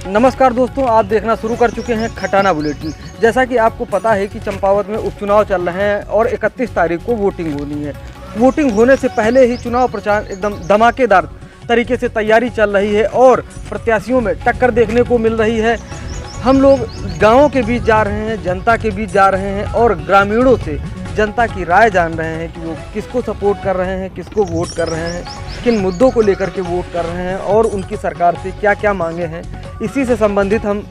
नमस्कार दोस्तों, आप देखना शुरू कर चुके हैं खटाना बुलेटिन। जैसा कि आपको पता है कि चंपावत में उपचुनाव चल रहे हैं और 31 तारीख को वोटिंग होनी है। वोटिंग होने से पहले ही चुनाव प्रचार एकदम धमाकेदार तरीके से तैयारी चल रही है और प्रत्याशियों में टक्कर देखने को मिल रही है। हम लोग गाँवों के बीच जा रहे हैं, जनता के बीच जा रहे हैं और ग्रामीणों से जनता की राय जान रहे हैं कि वो किसको सपोर्ट कर रहे हैं, किसको वोट कर रहे हैं, किन मुद्दों को लेकर के वोट कर रहे हैं और उनकी सरकार से क्या क्या मांगे हैं। इसी से संबंधित हम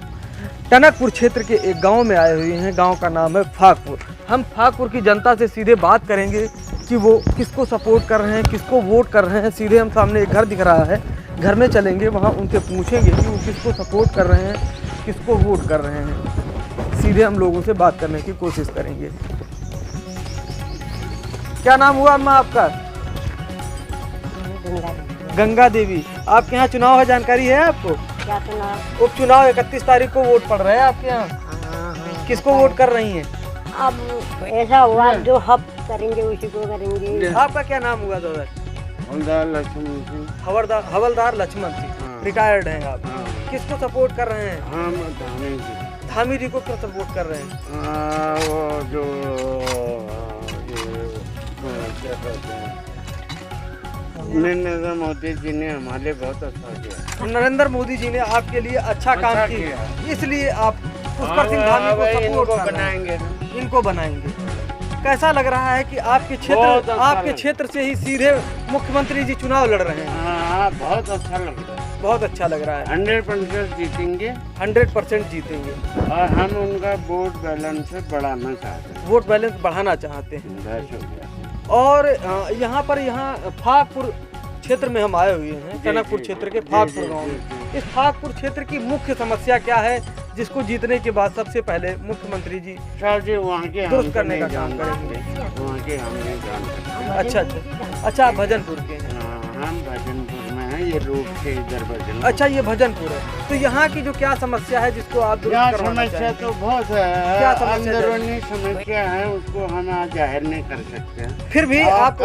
टनकपुर क्षेत्र के एक गांव में आए हुए हैं। गांव का नाम है फागपुर। हम फागपुर की जनता से सीधे बात करेंगे कि वो किसको सपोर्ट कर रहे हैं, किसको वोट कर रहे हैं। सीधे हम सामने एक घर दिख रहा है, घर में चलेंगे, वहाँ उनसे पूछेंगे कि वो किसको सपोर्ट कर रहे हैं, किसको वोट कर रहे हैं। सीधे हम लोगों से बात करने की कोशिश करेंगे। क्या नाम हुआ अम्मा आपका? गंगा देवी। आपके यहाँ चुनाव है, जानकारी है आपको? क्या चुनाव? उपचुनाव 31 तारीख को वोट पड़ रहा है आपके यहाँ। किसको वोट कर रही हैं? अब ऐसा हुआ जो हम करेंगे उसी को करेंगे। आपका क्या नाम हुआ दादा? हवलदार लक्ष्मण सिंह। हवलदार लक्ष्मण सिंह, रिटायर्ड हैं आप। किसको सपोर्ट कर रहे हैं? हम धामी जी। धामी जी को क्यों सपोर्ट कर रहे हैं? वो जो क्या कहते हैं, नरेंद्र मोदी जी ने हमारे लिए बहुत अच्छा किया। नरेंद्र मोदी जी ने आपके लिए अच्छा काम किया, इसलिए आप पुष्कर सिंह धामी को सपोर्ट कर रहे हैं। इनको बनाएंगे। कैसा लग रहा है कि आपके क्षेत्र से ही सीधे मुख्यमंत्री जी चुनाव लड़ रहे हैं? हाँ, बहुत अच्छा लग रहा है। बहुत अच्छा लग रहा है। 100% जीतेंगे। 100% जीतेंगे। और हम उनका वोट बैलेंस बढ़ाना चाहते हैं। वोट बैलेंस बढ़ाना चाहते हैं। बस हो गया। और यहाँ फागपुर क्षेत्र में हम आए हुए हैं, टनकपुर क्षेत्र के फागपुर गांव में। इस फागपुर क्षेत्र की मुख्य समस्या क्या है जिसको जीतने के बाद सबसे पहले मुख्यमंत्री जी वहाँ के दुरुस्त करने का काम करेंगे? वहाँ के हम नहीं जानते। अच्छा, आप भजनपुर के हैं। हम भजनपुर में हैं, ये रोड से इधर भजनपुर। अच्छा, ये भजनपुर है। तो यहाँ की जो क्या समस्या है जिसको आप दुरुस्त करवाना समस्या चाहेंगे? तो बहुत है। क्या समस्या? अंदरूनी समस्या है, उसको हम आज जाहिर नहीं कर सकते। फिर भी आप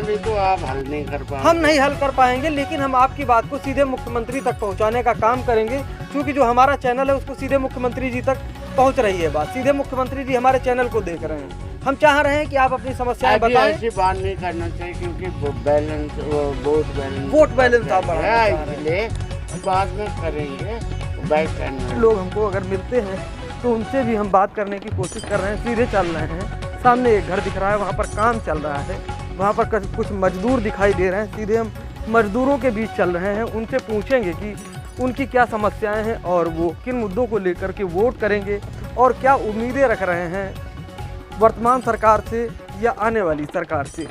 भी तो आप हल नहीं कर पाएंगे। हम नहीं हल कर पाएंगे, लेकिन हम आपकी बात को सीधे मुख्यमंत्री तक पहुंचाने का काम करेंगे, क्योंकि जो हमारा चैनल है उसको सीधे मुख्यमंत्री जी तक पहुंच रही है बात। सीधे मुख्यमंत्री जी हमारे चैनल को देख रहे हैं। हम चाह रहे हैं कि आप अपनी समस्याएं बताएं। ऐसी बात नहीं करना चाहिए, क्योंकि वोट बैलेंस आप बढ़ाना चाह रहे हैं। इसलिए बाद में करेंगे। बैक करना लोग हमको अगर मिलते हैं तो उनसे भी हम बात करने की कोशिश कर रहे हैं। सीधे चल रहे हैं, सामने एक घर दिख रहा है, वहाँ पर काम चल रहा है, वहाँ पर कुछ मजदूर दिखाई दे रहे हैं। सीधे हम मजदूरों के बीच चल रहे हैं, उनसे पूछेंगे कि उनकी क्या समस्याएं हैं और वो किन मुद्दों को लेकर के वोट करेंगे और क्या उम्मीदें रख रहे हैं वर्तमान सरकार से या आने वाली सरकार से।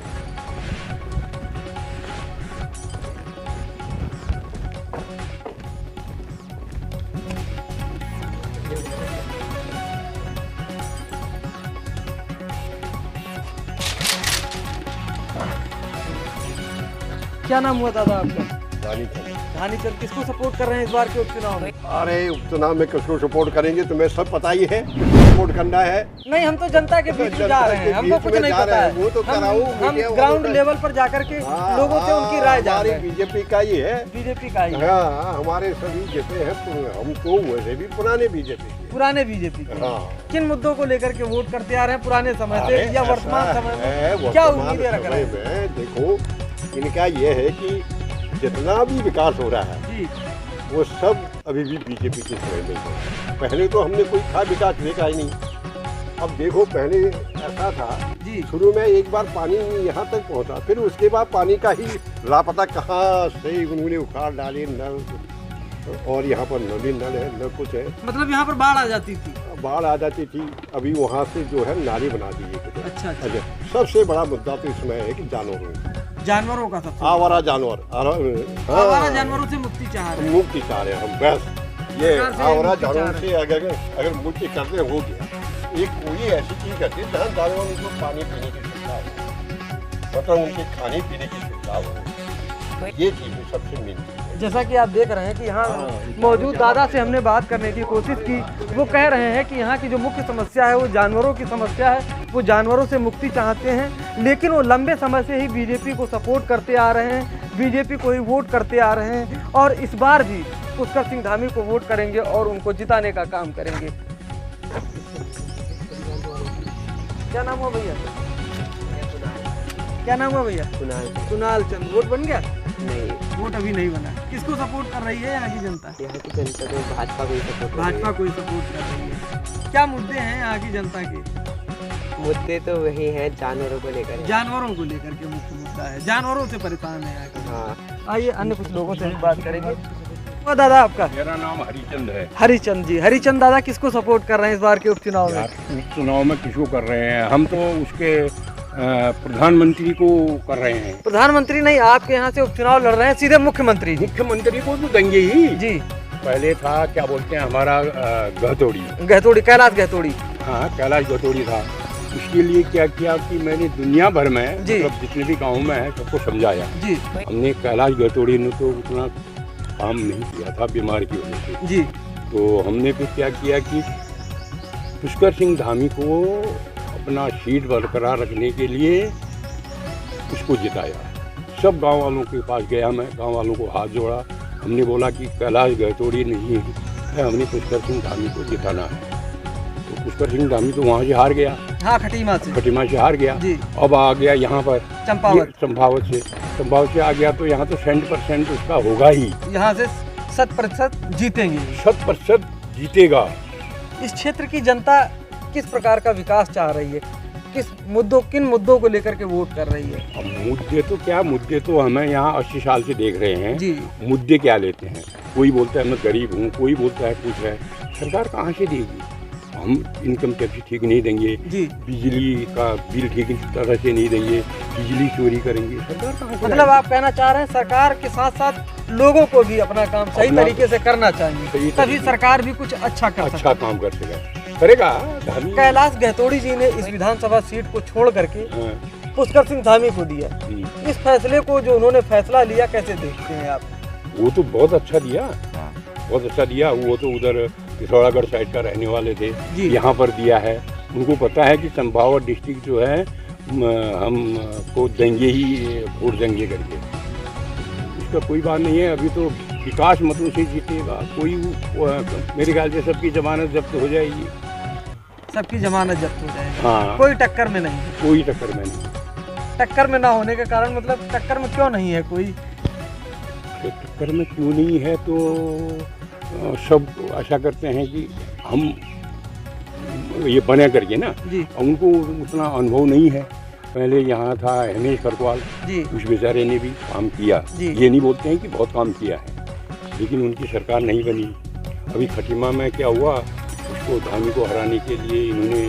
क्या नाम हुआ दादा आपका? धानीचंद। किसको सपोर्ट कर रहे हैं इस बार के उपचुनाव में? अरे उपचुनाव में किसको सपोर्ट करेंगे तुम्हें सब पता ही है। सपोर्ट करना है। नहीं, हम तो जनता के बीच में जा रहे हैं, हमको कुछ नहीं पता है। वो तो हम ग्राउंड लेवल पर जाकर के लोगों से उनकी राय जान रहे हैं। बीजेपी का ही है। बीजेपी का ही है। हाँ, हमारे सभी जैसे हैं, हम तो वैसे भी पुराने बीजेपी के। हाँ। किन मुद्दों को लेकर के वोट करते आ रहे हैं पुराने समय से या वर्तमान समय में? क्या उम्मीदें रख रहे हैं? देखो, इनका ये है कि जितना भी विकास हो रहा है जी, वो सब अभी भी बीजेपी की समय में है। पहले तो हमने कोई था विकास देखा ही नहीं। अब देखो, पहले ऐसा था जी, शुरू में एक बार पानी यहाँ तक पहुँचा, फिर उसके बाद पानी का ही लापता कहाँ से उन्होंने उखाड़ डाले नल, और यहाँ पर नल है, न कुछ है। मतलब यहाँ पर बाढ़ आ जाती थी। बाढ़ आ जाती थी, अभी वहाँ से जो है नाली बना दी है। अच्छा। सबसे बड़ा मुद्दा तो इसमें है कि जानवरों का सबसे आवारा जानवर, आवारा जानवरों से मुक्ति चाह रहे हैं। मुक्ति चाह रहे हैं हम। बस ये आवारा जानवरों से अगर मुक्ति करते हो गया, एक कोई ऐसी चीज करती है जहाँ जानवरों को पानी पीने की सुविधा हो, मतलब उनके खाने पीने की सुविधा हो, ये चीज़ें सबसे मेन। जैसा कि आप देख रहे हैं कि यहाँ मौजूद दादा से हमने बात करने की कोशिश की। वो कह रहे हैं कि यहाँ की जो मुख्य समस्या है वो जानवरों की समस्या है। वो जानवरों से मुक्ति चाहते हैं, लेकिन वो लंबे समय से ही बीजेपी को सपोर्ट करते आ रहे हैं, बीजेपी को ही वोट करते आ रहे हैं। और इस बार भी पुष्कर सिंह धामी को वोट करेंगे और उनको जिताने का काम करेंगे। क्या नाम हुआ भैया? क्या नाम हुआ भैया? कुणाल चंद। वोट बन गया? नहीं, वोट अभी नहीं बना। किसको सपोर्ट कर रही है यहाँ की जनता? यहाँ की जनता तो भाजपा को ही सपोर्ट भाजपा को ही सपोर्ट कर रही है। क्या मुद्दे हैं यहाँ की जनता के? मुद्दे तो वही हैं, जानवरों को लेकर। जानवरों को लेकर के मुख्य मुद्दा है, जानवरों से परेशान है यहाँ के। हाँ, आइए अन्य कुछ लोगों से भी बात करेंगे। वो दादा आपका? मेरा नाम हरिचंद है। हरिचंद जी। हरिचंद दादा किसको सपोर्ट कर रहे हैं इस बार के उपचुनाव में? उपचुनाव में किसको कर रहे हैं? हम तो उसके प्रधानमंत्री को कर रहे हैं। प्रधानमंत्री नहीं, आपके यहाँ से उपचुनाव लड़ रहे हैं सीधे मुख्यमंत्री जी। मुख्यमंत्री को तो देंगे ही जी। पहले था क्या बोलते हैं हमारा गहतोड़ी, कैलाश गहतोड़ी। हाँ, कैलाश गहतोड़ी था। उसके लिए क्या किया कि मैंने दुनिया भर में जी। मतलब जितने भी गाँव में है सबको समझाया जी। हमने। कैलाश गहतोड़ी ने तो उतना काम नहीं किया था बीमार की वजह से जी। तो हमने फिर क्या किया कि पुष्कर सिंह धामी को अपना सीट बरकरार रखने के लिए उसको जिताया। सब गांव वालों के पास गया मैं, गांव वालों को हाथ जोड़ा। हमने बोला कि कैलाश गहतोड़ी नहीं है, हमने पुष्कर सिंह धामी को जिताना है। तो पुष्कर सिंह धामी तो वहाँ से हार गया। हाँ, खटीमा से हार गया जी। अब आ गया यहाँ पर चंपावत से आ गया तो यहाँ तो 100% उसका होगा ही। यहाँ से 100% जीतेंगे, 100% जीतेगा। इस क्षेत्र की जनता किस प्रकार का विकास चाह रही है? किन मुद्दों को लेकर के वोट कर रही है? अब मुद्दे तो हमें यहाँ 80 साल से देख रहे हैं जी। मुद्दे क्या लेते हैं? कोई बोलता है मैं गरीब हूँ, कोई बोलता है कुछ है। सरकार कहाँ से देगी? हम इनकम टैक्स ठीक नहीं देंगे जी, बिजली का बिल ठीक तरह से नहीं देंगे, बिजली चोरी करेंगे, सरकार कहाँ से? मतलब आप कहना चाह रहे हैं सरकार के साथ साथ लोगों को भी अपना काम सही तरीके से करना चाहिए, तभी सरकार भी कुछ अच्छा काम कर करेगा। कैलाश गहतोड़ी जी ने इस विधानसभा सीट को छोड़ करके पुष्कर सिंह धामी को दिया। इस फैसले को जो उन्होंने फैसला लिया कैसे देखते हैं आप? वो तो बहुत अच्छा दिया, बहुत अच्छा दिया। वो तो उधर पिथौरागढ़ साइड का रहने वाले थे, यहाँ पर दिया है। उनको पता है कि चंपावत डिस्ट्रिक्ट जो है हम को देंगे ही, वोट देंगे करके। इसका कोई बात नहीं है। अभी तो विकास मतों से जीतेगा कोई। मेरे ख्याल से सबकी जमानत जब्त हो जाएगी। सबकी जमानत जब्त हो जाएगी। हाँ, कोई टक्कर में नहीं। कोई टक्कर में नहीं। टक्कर में ना होने के कारण मतलब टक्कर में क्यों नहीं है कोई? टक्कर में क्यों नहीं है तो सब आशा करते हैं कि हम ये बने करके ना जी। उनको उतना अनुभव नहीं है। पहले यहाँ था हिमेश करकवाल जी, उस बेचारे ने भी काम किया। ये नहीं बोलते हैं कि बहुत काम किया है, लेकिन उनकी सरकार नहीं बनी। अभी खटीमा में क्या हुआ, उसको धामी को हराने के लिए इन्होंने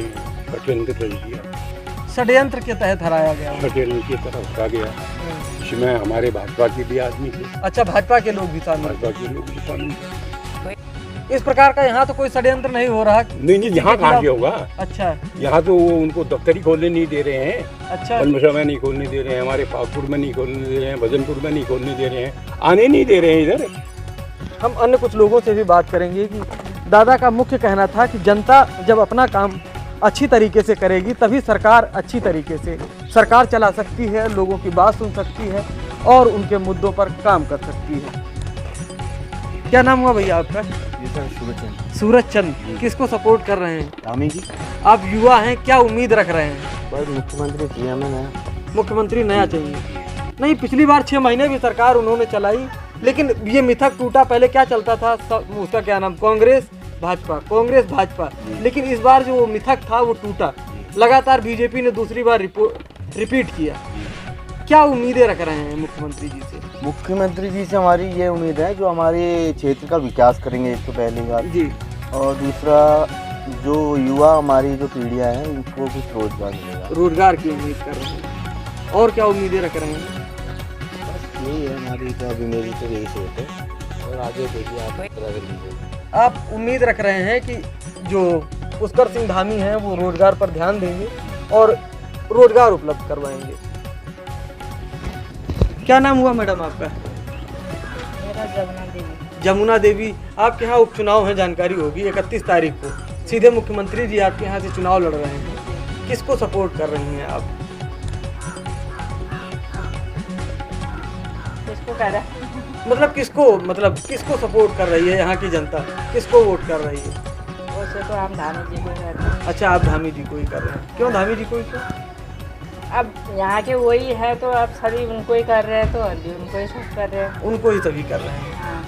षड्यंत्र कर दिया। षड्यंत्र के तहत हराया गया, षड्यंत्र की तरफ हटा गया। इसमें हमारे भाजपा के भी आदमी थे। अच्छा, भाजपा के लोग भी शामिल? भाजपा के लोग भी शामिल। इस प्रकार का यहाँ तो कोई षड्यंत्र नहीं हो रहा? नहीं, यहाँ कहाँ से होगा? अच्छा, यहाँ तो वो उनको दफ्तरी खोलने नहीं दे रहे हैं। अच्छा, बनमसा में नहीं खोलने दे रहे हैं, हमारे पाकपुर में नहीं खोलने दे रहे हैं, भजनपुर में नहीं खोलने दे रहे हैं, आने नहीं दे रहे हैं इधर। हम अन्य कुछ लोगों से भी बात करेंगे कि दादा का मुख्य कहना था कि जनता जब अपना काम अच्छी तरीके से करेगी तभी सरकार अच्छी तरीके से सरकार चला सकती है, लोगों की बात सुन सकती है और उनके मुद्दों पर काम कर सकती है। क्या नाम हुआ भैया आपका? सूरज चंद। किसको सपोर्ट कर रहे हैं? धामी जी। आप युवा हैं, क्या उम्मीद रख रहे हैं? बस मुख्यमंत्री चाहिए हमें नया। मुख्यमंत्री नया चाहिए? नहीं, पिछली बार 6 महीने भी सरकार उन्होंने चलाई, लेकिन ये मिथक टूटा। पहले क्या चलता था उसका क्या नाम, कांग्रेस भाजपा, लेकिन इस बार जो वो मिथक था वो टूटा। लगातार बीजेपी ने दूसरी बार रिपीट किया। क्या उम्मीदें रख रहे हैं मुख्यमंत्री जी से? मुख्यमंत्री जी से हमारी ये उम्मीद है जो हमारे क्षेत्र का विकास करेंगे, एक तो पहली बात जी, और दूसरा जो युवा हमारी जो पीढ़ियाँ हैं उनको कुछ रोजगार मिलेगा। रोजगार की उम्मीद कर रहे हैं। और क्या उम्मीदें रख रहे हैं? बस यही है हमारी, तो अभी मेरी तो यही सोच है, और आगे देखिए आप उम्मीद रख रहे हैं कि जो पुष्कर सिंह धामी हैं वो रोजगार पर ध्यान देंगे और रोजगार उपलब्ध करवाएंगे। क्या नाम हुआ मैडम आपका? मेरा जमुना देवी। जमुना देवी, आपके यहाँ उपचुनाव है, जानकारी होगी 31 तारीख को। सीधे मुख्यमंत्री जी आपके यहाँ से चुनाव लड़ रहे हैं, किसको सपोर्ट कर रही हैं आप? किसको कह रहा है? मतलब किसको सपोर्ट कर रही है यहाँ की जनता, किसको वोट कर रही है? वैसे तो हम धामी जी को करते हैं। अच्छा, आप धामी जी को ही कर रहे हैं। क्यों धामी जी को ही? क्यों? अब यहाँ के वही है तो अब सभी उनको ही कर रहे हैं, तो अभी उनको ही सब कर रहे हैं। उनको ही सभी कर रहे हैं। हाँ।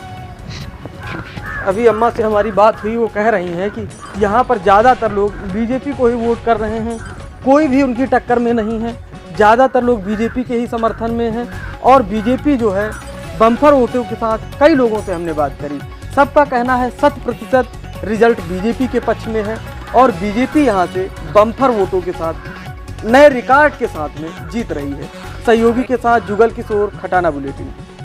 अभी अम्मा से हमारी बात हुई, वो कह रही हैं कि यहाँ पर ज़्यादातर लोग बीजेपी को ही वोट कर रहे हैं, कोई भी उनकी टक्कर में नहीं है। ज़्यादातर लोग बीजेपी के ही समर्थन में हैं और बीजेपी जो है बम्पर वोटों के साथ, कई लोगों से हमने बात करी, सबका कहना है 100% रिजल्ट बीजेपी के पक्ष में है और बीजेपी यहाँ से बम्पर वोटों के साथ नए रिकॉर्ड के साथ में जीत रही है। सहयोगी के साथ जुगल किशोर, खटाना बुलेटिन।